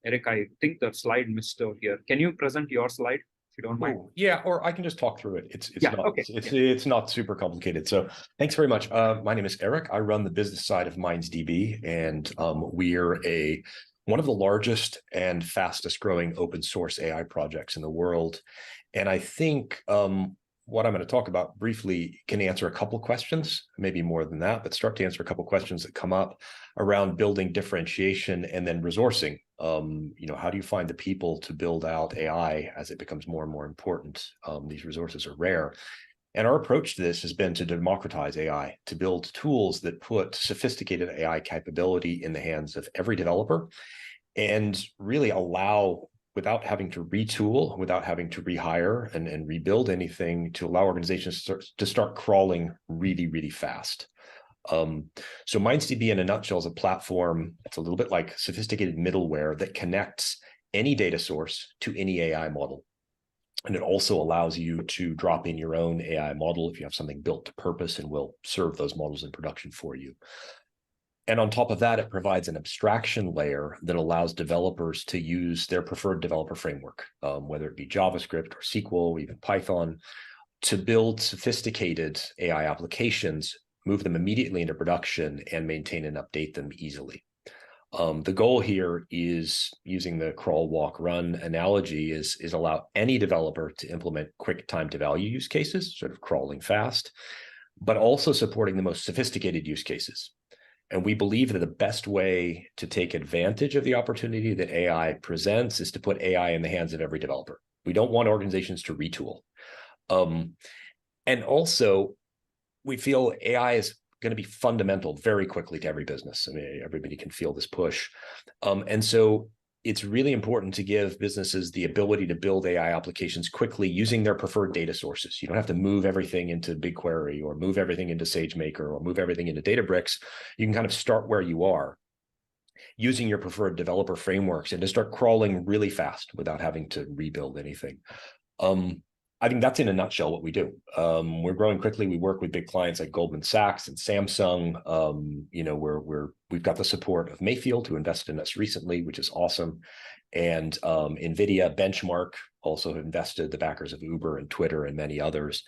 Erik, I think the slide missed over here. Can you present your slide? If you don't mind. Yeah, or I can just talk through it. It's not super complicated. So thanks very much. My name is Erik. I run the business side of MindsDB, and we're one of the largest and fastest growing open source AI projects in the world. And I think what I'm going to talk about briefly can answer a couple questions, maybe more than that, but start to answer a couple questions that come up around building differentiation and then resourcing. How do you find the people to build out AI as it becomes more and more important? These resources are rare. And our approach to this has been to democratize AI, to build tools that put sophisticated AI capability in the hands of every developer, and really allow, without having to retool, without having to rehire and rebuild anything, to allow organizations to start crawling really, really fast. So MindsDB in a nutshell is a platform that's a little bit like sophisticated middleware that connects any data source to any AI model. And it also allows you to drop in your own AI model if you have something built to purpose, and will serve those models in production for you. And on top of that, it provides an abstraction layer that allows developers to use their preferred developer framework, whether it be JavaScript or SQL, or even Python, to build sophisticated AI applications, move them immediately into production, and maintain and update them easily. The goal here is, using the crawl, walk, run analogy, is allow any developer to implement quick time to value use cases, sort of crawling fast, but also supporting the most sophisticated use cases. And we believe that the best way to take advantage of the opportunity that AI presents is to put AI in the hands of every developer. We don't want organizations to retool. And also, we feel AI is going to be fundamental very quickly to every business. I mean, everybody can feel this push. And so it's really important to give businesses the ability to build AI applications quickly using their preferred data sources. You don't have to move everything into BigQuery or move everything into SageMaker or move everything into Databricks. You can kind of start where you are using your preferred developer frameworks and to start crawling really fast without having to rebuild anything. I think that's in a nutshell what we do. We're growing quickly. We work with big clients like Goldman Sachs and Samsung. You know, we've got the support of Mayfield, who invested in us recently, which is awesome. And NVIDIA, Benchmark also invested, the backers of Uber and Twitter and many others.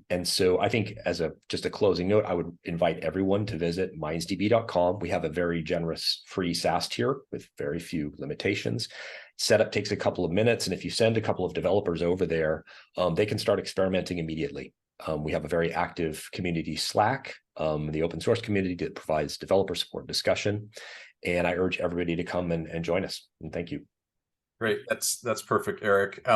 And so I think as just a closing note, I would invite everyone to visit mindsdb.com. We have a very generous free SaaS tier with very few limitations. Setup takes a couple of minutes, and if you send a couple of developers over there, they can start experimenting immediately. We have a very active community Slack, the open source community that provides developer support and discussion. And I urge everybody to come and join us. And thank you. Great, that's perfect, Erik.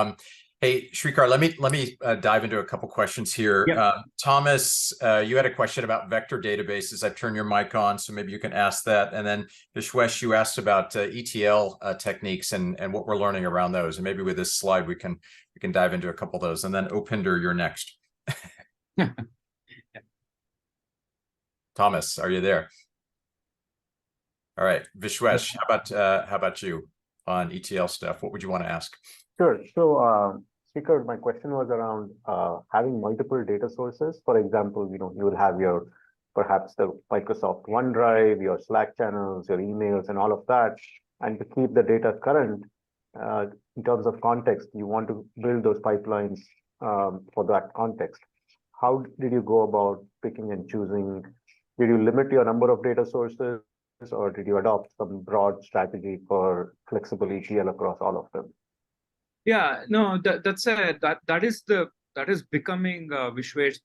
Hey, Sreekar, let me dive into a couple questions here. Yep. Thomas, you had a question about vector databases. I've turned your mic on, so maybe you can ask that. And then Vishwesh, you asked about ETL techniques and what we're learning around those. And maybe with this slide, we can dive into a couple of those. And then Opinder, you're next. Thomas, are you there? All right, Vishwesh, how about you on ETL stuff? What would you want to ask? Sure. So, Sreekar, my question was around having multiple data sources. For example, you know, you will have perhaps the Microsoft OneDrive, your Slack channels, your emails, and all of that. And to keep the data current, in terms of context, you want to build those pipelines for that context. How did you go about picking and choosing? Did you limit your number of data sources, or did you adopt some broad strategy for flexible ETL across all of them? Yeah, no, that is becoming Vishwesh,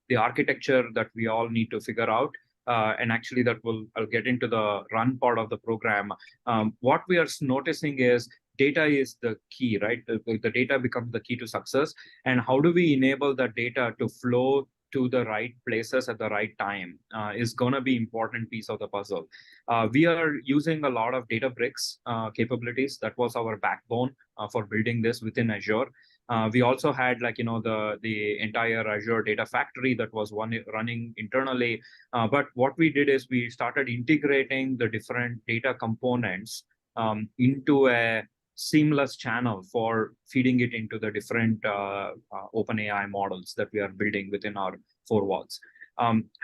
the architecture that we all need to figure out. And actually I'll get into the run part of the program. What we are noticing is data is the key, right? The data becomes the key to success. And how do we enable the data to flow to the right places at the right time is going to be important piece of the puzzle. We are using a lot of Databricks capabilities. That was our backbone for building this within Azure. We also had, like, you know, the entire Azure Data Factory that was running internally. But what we did is we started integrating the different data components into a seamless channel for feeding it into the different OpenAI models that we are building within our four walls.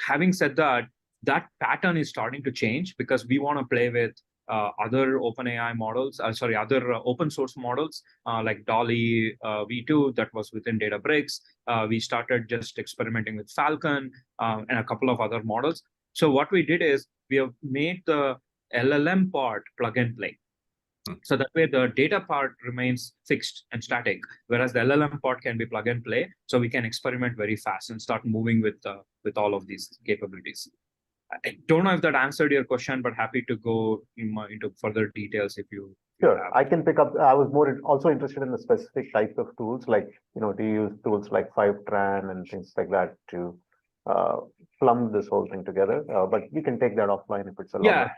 Having said that, that pattern is starting to change because we want to play with other OpenAI models, other open source models like Dolly V2 that was within Databricks. We started just experimenting with Falcon and a couple of other models. So what we did is we have made the LLM part plug and play. So that way the data part remains fixed and static, whereas the LLM part can be plug and play. So we can experiment very fast and start moving with all of these capabilities. I don't know if that answered your question, but happy to go into further details if you. Sure, I can pick up. I was also interested in the specific types of tools, like, you know, do you use tools like Fivetran and things like that to plumb this whole thing together? But we can take that offline if it's a lot.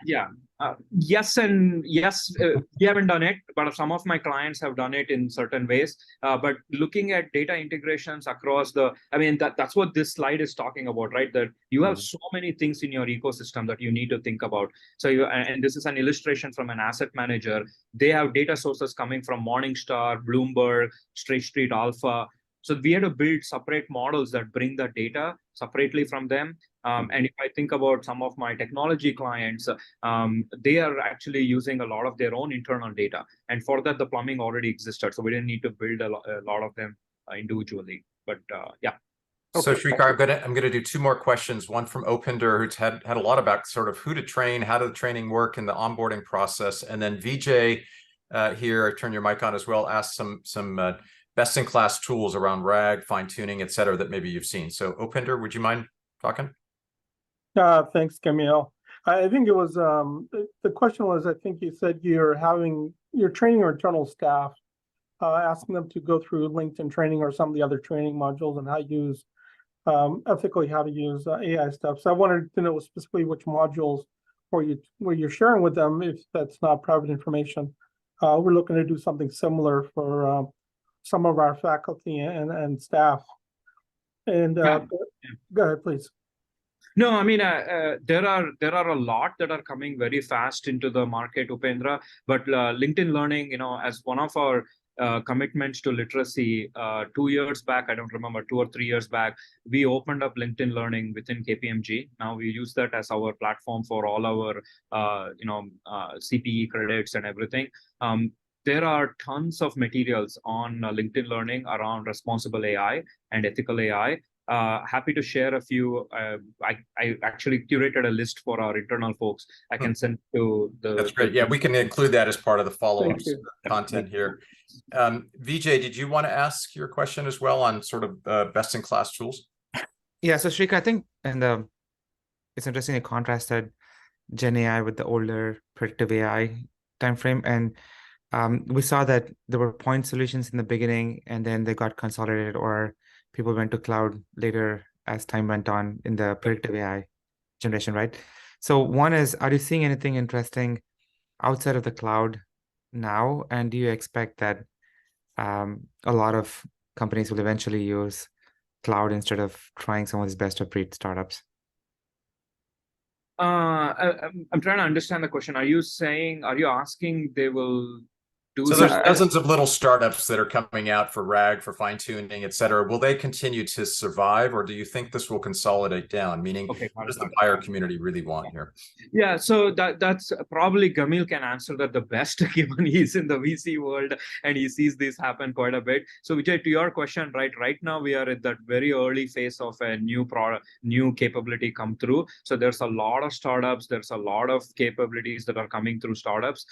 Yes and yes. We haven't done it, but some of my clients have done it in certain ways. But looking at data integrations across that's what this slide is talking about, right? That you have so many things in your ecosystem that you need to think about. So and this is an illustration from an asset manager. They have data sources coming from Morningstar, Bloomberg, State Street Alpha. So we had to build separate models that bring the data separately from them. And if I think about some of my technology clients, they are actually using a lot of their own internal data. And for that, the plumbing already existed. So we didn't need to build a lot of them individually. But yeah. So Sreekar, I'm gonna do two more questions. One from Opinder, who's had a lot about sort of who to train, how did the training work, and the onboarding process. And then Vijay here, I turn your mic on as well, asked some best-in-class tools around RAG, fine-tuning, et cetera, that maybe you've seen. So Opinder, would you mind talking? Thanks, Camille. I think it was, the question was, I think you said you're training your internal staff, asking them to go through LinkedIn training or some of the other training modules and how to use, ethically how to use AI stuff. So I wanted to know specifically which modules where you're sharing with them if that's not private information. We're looking to do something similar for some of our faculty and staff. And go ahead, please. No, I mean, there are a lot that are coming very fast into the market, Upendra. But LinkedIn Learning, as one of our commitments to literacy, 2 years back, I don't remember, 2 or 3 years back, we opened up LinkedIn Learning within KPMG. Now we use that as our platform for all our, CPE credits and everything. There are tons of materials on LinkedIn Learning around responsible AI and ethical AI. Happy to share a few. I actually curated a list for our internal folks. I can send to the. That's great. Yeah, we can include that as part of the follow-up content here. Vijay, did you want to ask your question as well on sort of best-in-class tools? Yeah, so Sreekar, I think it's interesting to contrast that Gen AI with the older predictive AI timeframe, and we saw that there were point solutions in the beginning, and then they got consolidated, or people went to cloud later as time went on in the predictive AI generation, right? So one is, are you seeing anything interesting outside of the cloud now? And do you expect that a lot of companies will eventually use cloud instead of trying some of these best-of-breed startups? I'm trying to understand the question. Are you asking they will do? So there's dozens of little startups that are coming out for RAG, for fine-tuning, et cetera. Will they continue to survive, or do you think this will consolidate down? Meaning, what does the buyer community really want here? Yeah, so that's probably Gamil can answer that the best, given he's in the VC world and he sees this happen quite a bit. So Vijay, to your question, right now we are at that very early phase of a new product, new capability come through. So there's a lot of startups, there's a lot of capabilities that are coming through startups.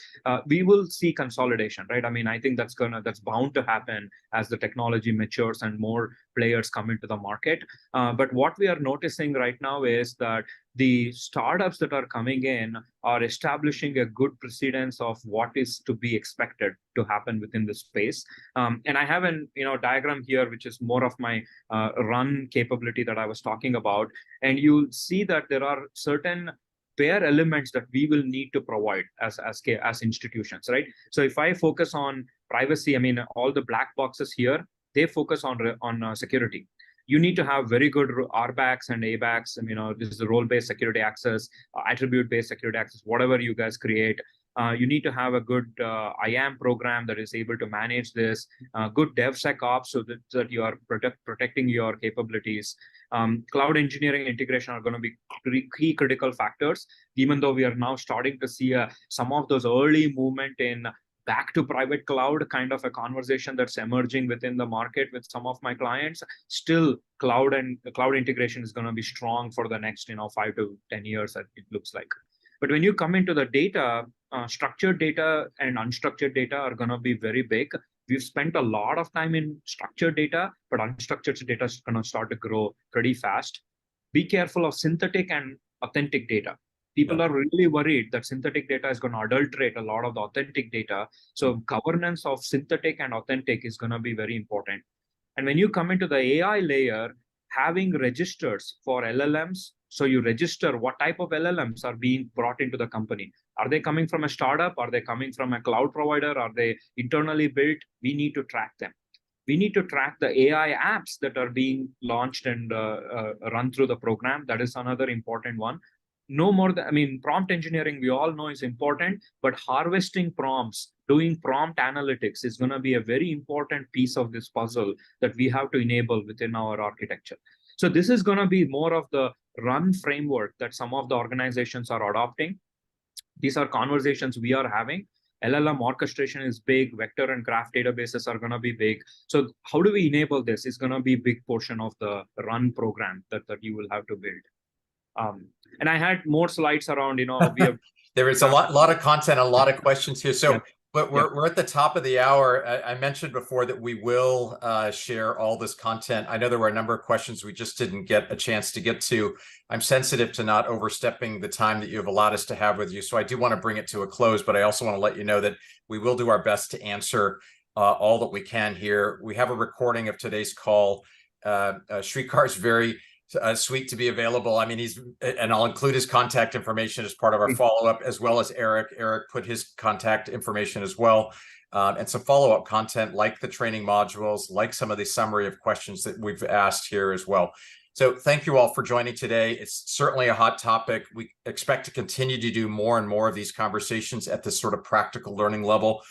We will see consolidation. Right? I mean, I think that's bound to happen as the technology matures and more players come into the market. But what we are noticing right now is that the startups that are coming in are establishing a good precedence of what is to be expected to happen within the space. And I have an diagram here, which is more of my run capability that I was talking about. And you see that there are certain bare elements that we will need to provide as institutions, right? So if I focus on privacy, I mean, all the black boxes here, they focus on security. You need to have very good RBACs and ABACs, and this is the role-based security access, attribute-based security access, whatever you guys create. You need to have a good IAM program that is able to manage this, good DevSecOps so that you are protecting your capabilities. Cloud engineering integration are going to be key critical factors, even though we are now starting to see some of those early movement in back to private cloud kind of a conversation that's emerging within the market with some of my clients. Still, cloud integration is going to be strong for the next 5 to 10 years, it looks like. But when you come into the data, structured data and unstructured data are going to be very big. We've spent a lot of time in structured data, but unstructured data is going to start to grow pretty fast. Be careful of synthetic and authentic data. People are really worried that synthetic data is going to adulterate a lot of the authentic data. So governance of synthetic and authentic is going to be very important. And when you come into the AI layer, having registers for LLMs, so you register what type of LLMs are being brought into the company. Are they coming from a startup? Are they coming from a cloud provider? Are they internally built? We need to track them. We need to track the AI apps that are being launched and run through the program. That is another important one. No more than, prompt engineering, we all know is important, but harvesting prompts, doing prompt analytics is going to be a very important piece of this puzzle that we have to enable within our architecture. So this is going to be more of the run framework that some of the organizations are adopting. These are conversations we are having. LLM orchestration is big. Vector and graph databases are going to be big. So how do we enable this? It's going to be a big portion of the run program that you will have to build. And I had more slides around, we have. There is a lot of content, a lot of questions here. So, but we're at the top of the hour. I mentioned before that we will share all this content. I know there were a number of questions we just didn't get a chance to get to. I'm sensitive to not overstepping the time that you have allowed us to have with you. So I do want to bring it to a close, but I also want to let you know that we will do our best to answer all that we can here. We have a recording of today's call. Sreekar is very sweet to be available. I mean, and I'll include his contact information as part of our follow-up, as well as Erik. Erik put his contact information as well. And some follow-up content like the training modules, like some of the summary of questions that we've asked here as well. So thank you all for joining today. It's certainly a hot topic. We expect to continue to do more and more of these conversations at this sort of practical learning level.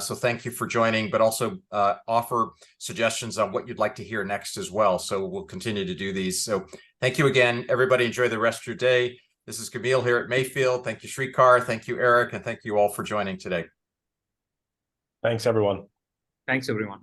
So thank you for joining, but also offer suggestions on what you'd like to hear next as well. So we'll continue to do these. So thank you again, everybody. Enjoy the rest of your day. This is Gamil here at Mayfield. Thank you, Sreekar. Thank you, Erik. And thank you all for joining today. Thanks, everyone. Thanks, everyone.